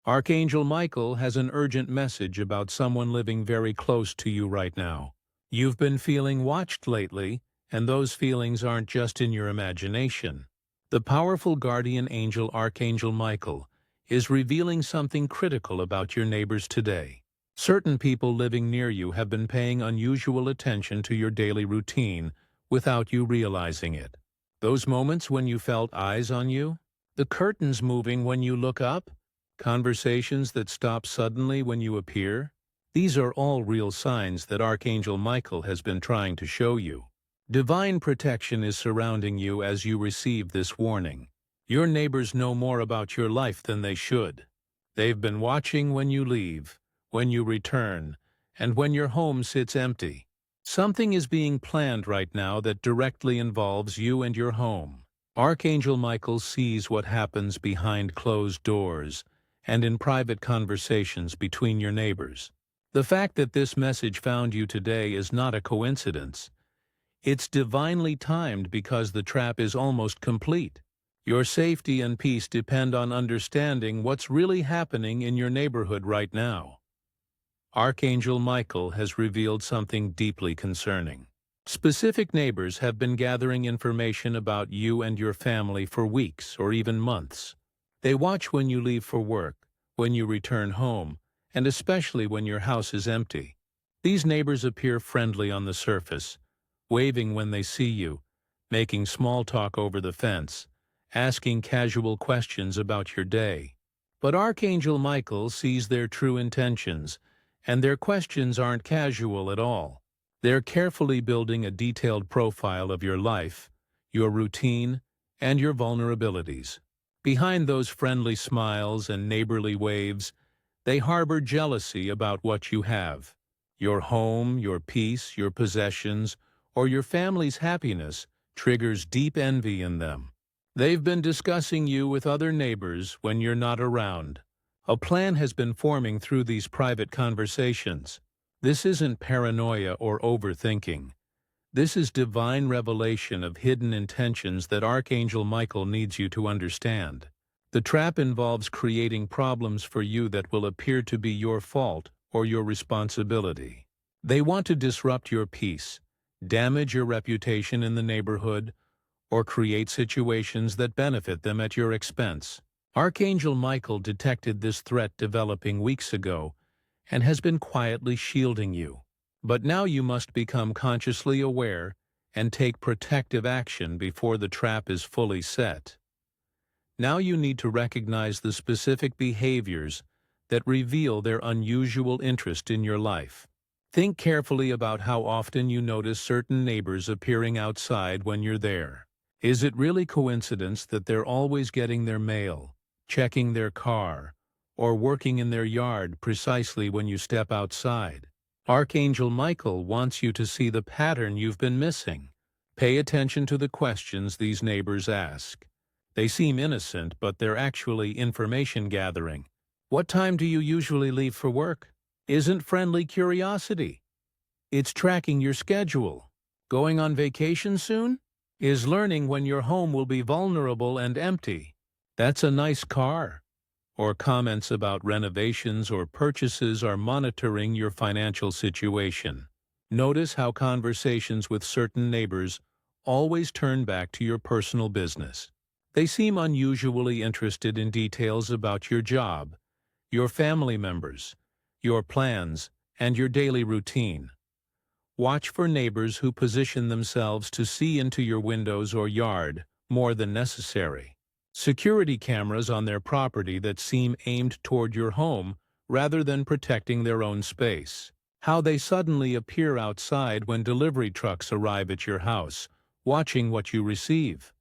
Archangel Michael has an urgent message about someone living very close to you right now. You've been feeling watched lately, and those feelings aren't just in your imagination. The powerful guardian angel Archangel Michael is revealing something critical about your neighbors today. Certain people living near you have been paying unusual attention to your daily routine without you realizing it. Those moments when you felt eyes on you, the curtains moving when you look up, conversations that stop suddenly when you appear, these are all real signs that Archangel Michael has been trying to show you. Divine protection is surrounding you as you receive this warning. Your neighbors know more about your life than they should. They've been watching when you leave, when you return, and when your home sits empty. Something is being planned right now that directly involves you and your home. Archangel Michael sees what happens behind closed doors and in private conversations between your neighbors. The fact that this message found you today is not a coincidence. It's divinely timed because the trap is almost complete. Your safety and peace depend on understanding what's really happening in your neighborhood right now. Archangel Michael has revealed something deeply concerning. Specific neighbors have been gathering information about you and your family for weeks or even months. They watch when you leave for work, when you return home, and especially when your house is empty. These neighbors appear friendly on the surface, waving when they see you, making small talk over the fence, asking casual questions about your day. But Archangel Michael sees their true intentions, and their questions aren't casual at all. They're carefully building a detailed profile of your life, your routine, and your vulnerabilities. Behind those friendly smiles and neighborly waves, they harbor jealousy about what you have. Your home, your peace, your possessions, or your family's happiness triggers deep envy in them. They've been discussing you with other neighbors when you're not around. A plan has been forming through these private conversations. This isn't paranoia or overthinking. This is divine revelation of hidden intentions that Archangel Michael needs you to understand. The trap involves creating problems for you that will appear to be your fault or your responsibility. They want to disrupt your peace, damage your reputation in the neighborhood, or create situations that benefit them at your expense. Archangel Michael detected this threat developing weeks ago and has been quietly shielding you. But now you must become consciously aware and take protective action before the trap is fully set. Now you need to recognize the specific behaviors that reveal their unusual interest in your life. Think carefully about how often you notice certain neighbors appearing outside when you're there. Is it really coincidence that they're always getting their mail, checking their car, or working in their yard precisely when you step outside? Archangel Michael wants you to see the pattern you've been missing. Pay attention to the questions these neighbors ask. They seem innocent, but they're actually information gathering. What time do you usually leave for work? Isn't friendly curiosity. It's tracking your schedule. Going on vacation soon? Is learning when your home will be vulnerable and empty. That's a nice car. Or comments about renovations or purchases are monitoring your financial situation. Notice how conversations with certain neighbors always turn back to your personal business. They seem unusually interested in details about your job, your family members, your plans, and your daily routine. Watch for neighbors who position themselves to see into your windows or yard more than necessary. Security cameras on their property that seem aimed toward your home rather than protecting their own space. How they suddenly appear outside when delivery trucks arrive at your house, watching what you receive.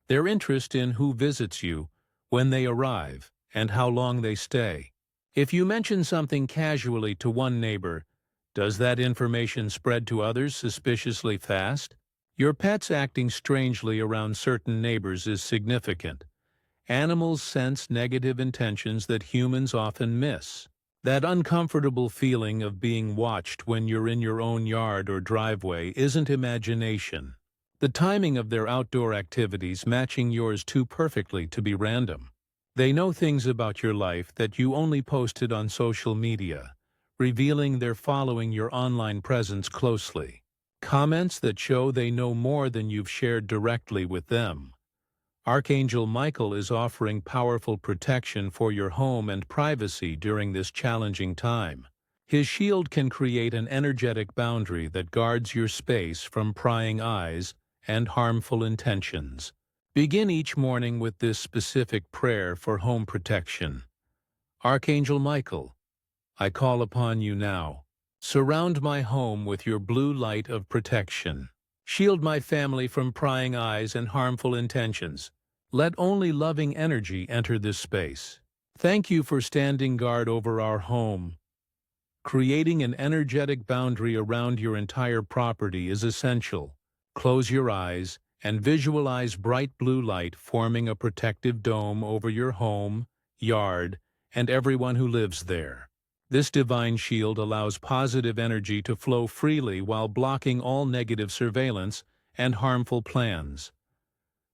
Their interest in who visits you, when they arrive, and how long they stay. If you mention something casually to one neighbor, does that information spread to others suspiciously fast? Your pets acting strangely around certain neighbors is significant. Animals sense negative intentions that humans often miss. That uncomfortable feeling of being watched when you're in your own yard or driveway isn't imagination. The timing of their outdoor activities matching yours too perfectly to be random. They know things about your life that you only posted on social media, revealing they're following your online presence closely. Comments that show they know more than you've shared directly with them. Archangel Michael is offering powerful protection for your home and privacy during this challenging time. His shield can create an energetic boundary that guards your space from prying eyes and harmful intentions. Begin each morning with this specific prayer for home protection. Archangel Michael, I call upon you now. Surround my home with your blue light of protection. Shield my family from prying eyes and harmful intentions. Let only loving energy enter this space. Thank you for standing guard over our home. Creating an energetic boundary around your entire property is essential. Close your eyes and visualize bright blue light forming a protective dome over your home, yard, and everyone who lives there. This divine shield allows positive energy to flow freely while blocking all negative surveillance and harmful plans.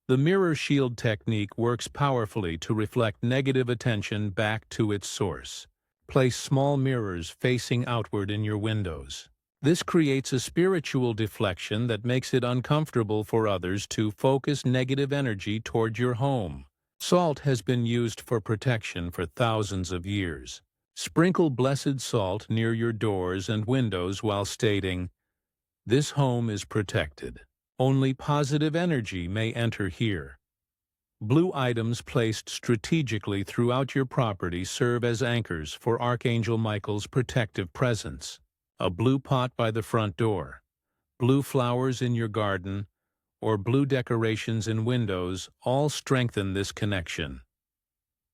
The mirror shield technique works powerfully to reflect negative attention back to its source. Place small mirrors facing outward in your windows. This creates a spiritual deflection that makes it uncomfortable for others to focus negative energy toward your home. Salt has been used for protection for thousands of years. Sprinkle blessed salt near your doors and windows while stating, "This home is protected. Only positive energy may enter here." Blue items placed strategically throughout your property serve as anchors for Archangel Michael's protective presence. A blue pot by the front door, blue flowers in your garden, or blue decorations in windows all strengthen this connection.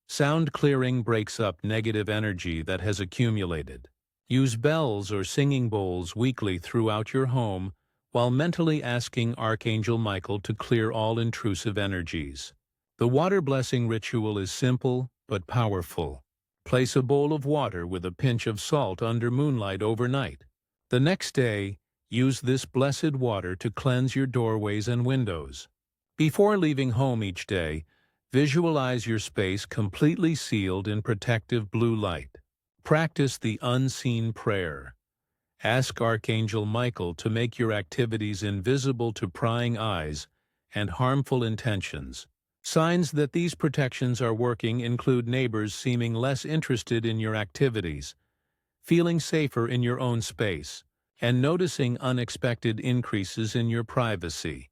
Sound clearing breaks up negative energy that has accumulated. Use bells or singing bowls weekly throughout your home while mentally asking Archangel Michael to clear all intrusive energies. The water blessing ritual is simple but powerful. Place a bowl of water with a pinch of salt under moonlight overnight. The next day, use this blessed water to cleanse your doorways and windows. Before leaving home each day, visualize your space completely sealed in protective blue light. Practice the unseen prayer. Ask Archangel Michael to make your activities invisible to prying eyes and harmful intentions. Signs that these protections are working include neighbors seeming less interested in your activities, feeling safer in your own space, and noticing unexpected increases in your privacy.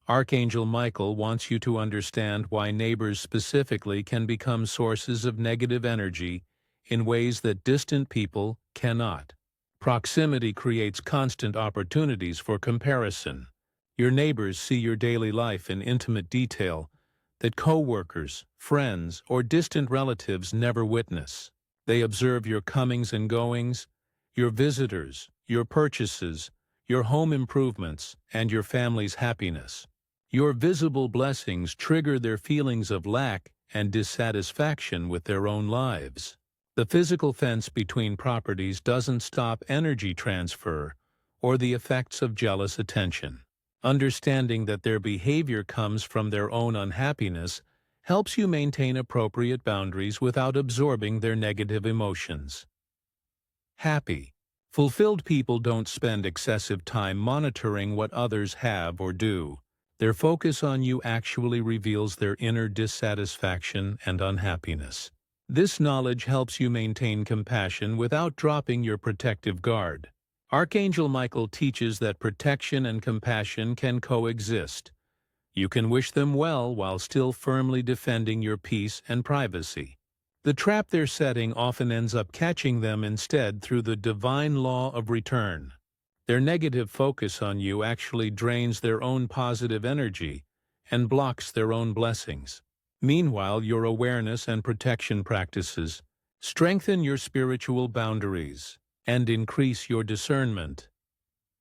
Archangel Michael wants you to understand why neighbors specifically can become sources of negative energy in ways that distant people cannot. Proximity creates constant opportunities for comparison. Your neighbors see your daily life in intimate detail that co-workers, friends, or distant relatives never witness. They observe your comings and goings, your visitors, your purchases, your home improvements, and your family's happiness. Your visible blessings trigger their feelings of lack and dissatisfaction with their own lives. The physical fence between properties doesn't stop energy transfer or the effects of jealous attention. Understanding that their behavior comes from their own unhappiness helps you maintain appropriate boundaries without absorbing their negative emotions. Happy. Fulfilled people don't spend excessive time monitoring what others have or do. Their focus on you actually reveals their inner dissatisfaction and unhappiness. This knowledge helps you maintain compassion without dropping your protective guard. Archangel Michael teaches that protection and compassion can coexist. You can wish them well while still firmly defending your peace and privacy. The trap they're setting often ends up catching them instead through the divine law of return. Their negative focus on you actually drains their own positive energy and blocks their own blessings. Meanwhile, your awareness and protection practices strengthen your spiritual boundaries and increase your discernment.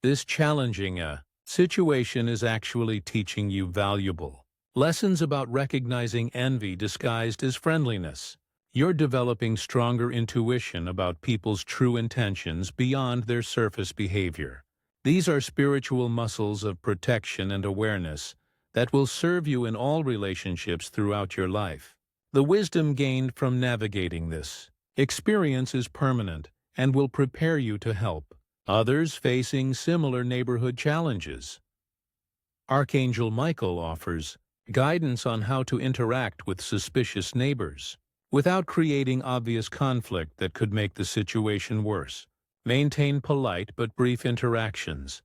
This challenging situation is actually teaching you valuable lessons about recognizing envy disguised as friendliness. You're developing stronger intuition about people's true intentions beyond their surface behavior. These are spiritual muscles of protection and awareness that will serve you in all relationships throughout your life. The wisdom gained from navigating this experience is permanent and will prepare you to help others facing similar neighborhood challenges. Archangel Michael offers guidance on how to interact with suspicious neighbors without creating obvious conflict that could make the situation worse. Maintain polite but brief interactions.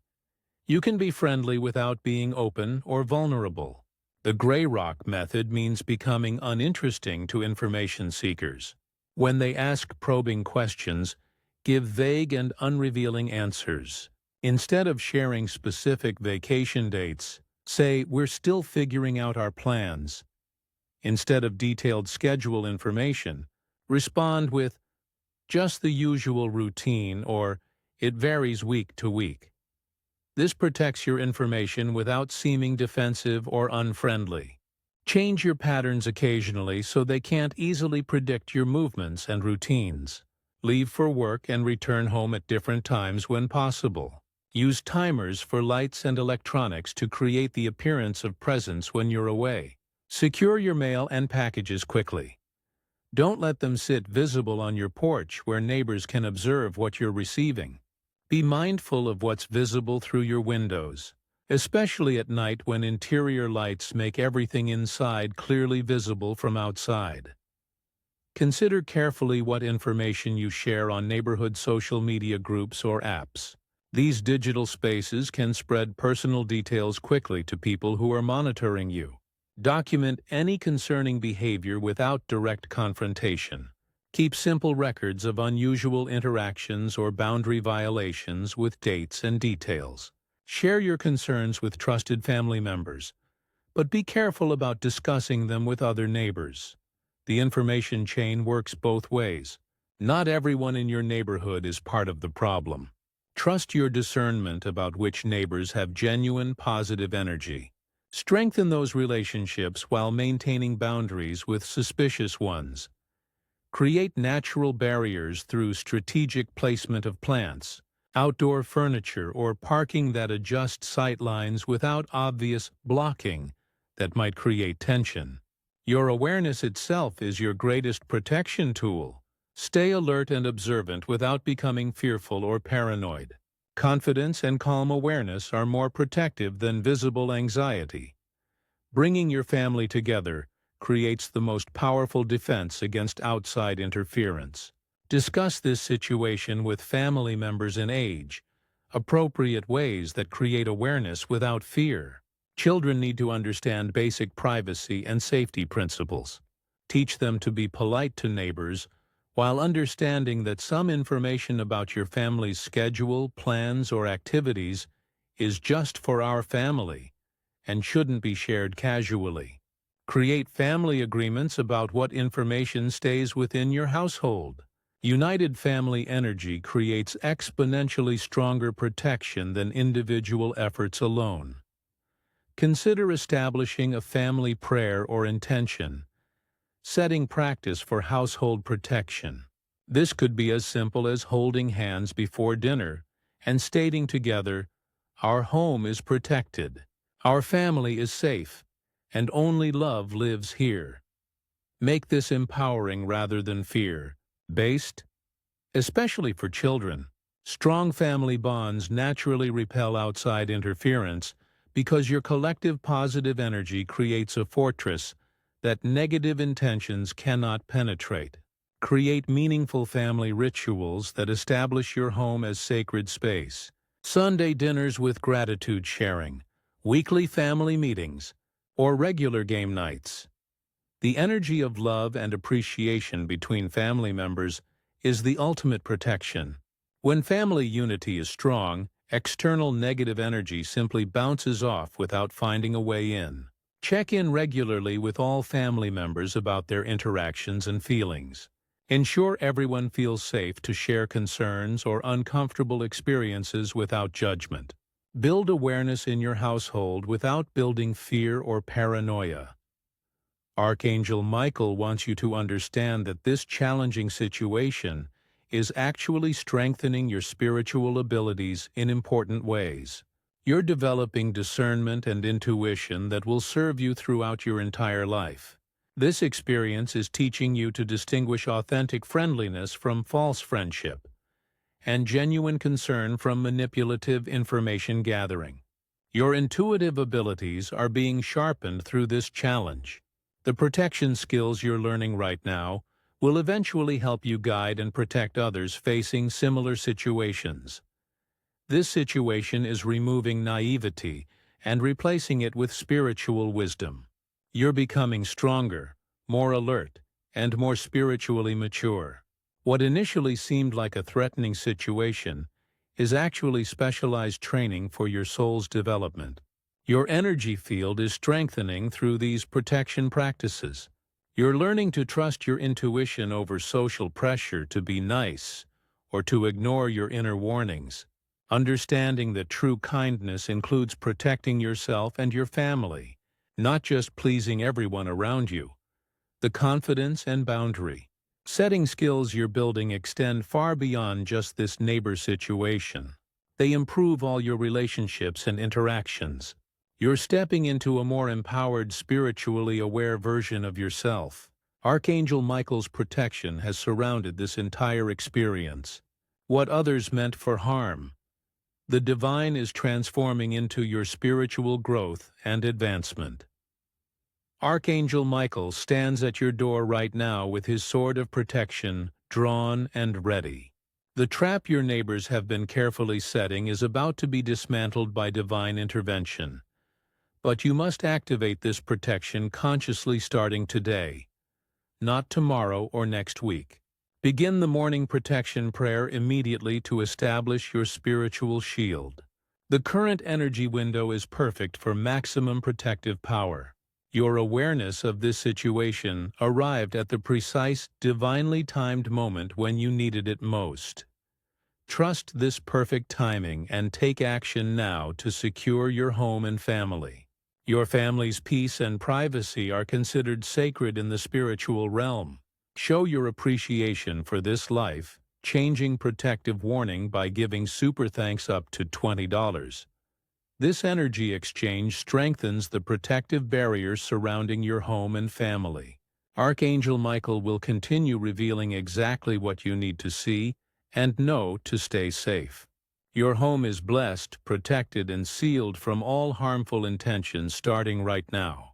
You can be friendly without being open or vulnerable. The gray rock method means becoming uninteresting to information seekers. When they ask probing questions, give vague and unrevealing answers. Instead of sharing specific vacation dates, say, "We're still figuring out our plans." Instead of detailed schedule information, respond with, "Just the usual routine," or "It varies week to week." This protects your information without seeming defensive or unfriendly. Change your patterns occasionally so they can't easily predict your movements and routines. Leave for work and return home at different times when possible. Use timers for lights and electronics to create the appearance of presence when you're away. Secure your mail and packages quickly. Don't let them sit visible on your porch where neighbors can observe what you're receiving. Be mindful of what's visible through your windows, especially at night when interior lights make everything inside clearly visible from outside. Consider carefully what information you share on neighborhood social media groups or apps. These digital spaces can spread personal details quickly to people who are monitoring you. Document any concerning behavior without direct confrontation. Keep simple records of unusual interactions or boundary violations with dates and details. Share your concerns with trusted family members, but be careful about discussing them with other neighbors. The information chain works both ways. Not everyone in your neighborhood is part of the problem. Trust your discernment about which neighbors have genuine positive energy. Strengthen those relationships while maintaining boundaries with suspicious ones. Create natural barriers through strategic placement of plants, outdoor furniture, or parking that adjust sight lines without obvious blocking that might create tension. Your awareness itself is your greatest protection tool. Stay alert and observant without becoming fearful or paranoid. Confidence and calm awareness are more protective than visible anxiety. Bringing your family together creates the most powerful defense against outside interference. Discuss this situation with family members in age-appropriate ways that create awareness without fear. Children need to understand basic privacy and safety principles. Teach them to be polite to neighbors while understanding that some information about your family's schedule, plans, or activities is just for our family and shouldn't be shared casually. Create family agreements about what information stays within your household. United family energy creates exponentially stronger protection than individual efforts alone. Consider establishing a family prayer or intention, setting practice for household protection. This could be as simple as holding hands before dinner and stating together, "Our home is protected, our family is safe, and only love lives here." Make this empowering rather than fear-based, especially for children. Strong family bonds naturally repel outside interference because your collective positive energy creates a fortress that negative intentions cannot penetrate. Create meaningful family rituals that establish your home as sacred space. Sunday dinners with gratitude sharing, weekly family meetings, or regular game nights. The energy of love and appreciation between family members is the ultimate protection. When family unity is strong, external negative energy simply bounces off without finding a way in. Check in regularly with all family members about their interactions and feelings. Ensure everyone feels safe to share concerns or uncomfortable experiences without judgment. Build awareness in your household without building fear or paranoia. Archangel Michael wants you to understand that this challenging situation is actually strengthening your spiritual abilities in important ways. You're developing discernment and intuition that will serve you throughout your entire life. This experience is teaching you to distinguish authentic friendliness from false friendship, and genuine concern from manipulative information gathering. Your intuitive abilities are being sharpened through this challenge. The protection skills you're learning right now will eventually help you guide and protect others facing similar situations. This situation is removing naivety and replacing it with spiritual wisdom. You're becoming stronger, more alert, and more spiritually mature. What initially seemed like a threatening situation is actually specialized training for your soul's development. Your energy field is strengthening through these protection practices. You're learning to trust your intuition over social pressure to be nice or to ignore your inner warnings. Understanding that true kindness includes protecting yourself and your family, not just pleasing everyone around you. The confidence and boundary setting skills you're building extend far beyond just this neighbor situation. They improve all your relationships and interactions. You're stepping into a more empowered, spiritually aware version of yourself. Archangel Michael's protection has surrounded this entire experience. What others meant for harm, the divine is transforming into your spiritual growth and advancement. Archangel Michael stands at your door right now with his sword of protection drawn and ready. The trap your neighbors have been carefully setting is about to be dismantled by divine intervention. But you must activate this protection consciously starting today, not tomorrow or next week. Begin the morning protection prayer immediately to establish your spiritual shield. The current energy window is perfect for maximum protective power. Your awareness of this situation arrived at the precise, divinely timed moment when you needed it most. Trust this perfect timing and take action now to secure your home and family. Your family's peace and privacy are considered sacred in the spiritual realm. Show your appreciation for this life-changing protective warning by giving super thanks up to $20. This energy exchange strengthens the protective barriers surrounding your home and family. Archangel Michael will continue revealing exactly what you need to see and know to stay safe. Your home is blessed, protected, and sealed from all harmful intentions starting right now.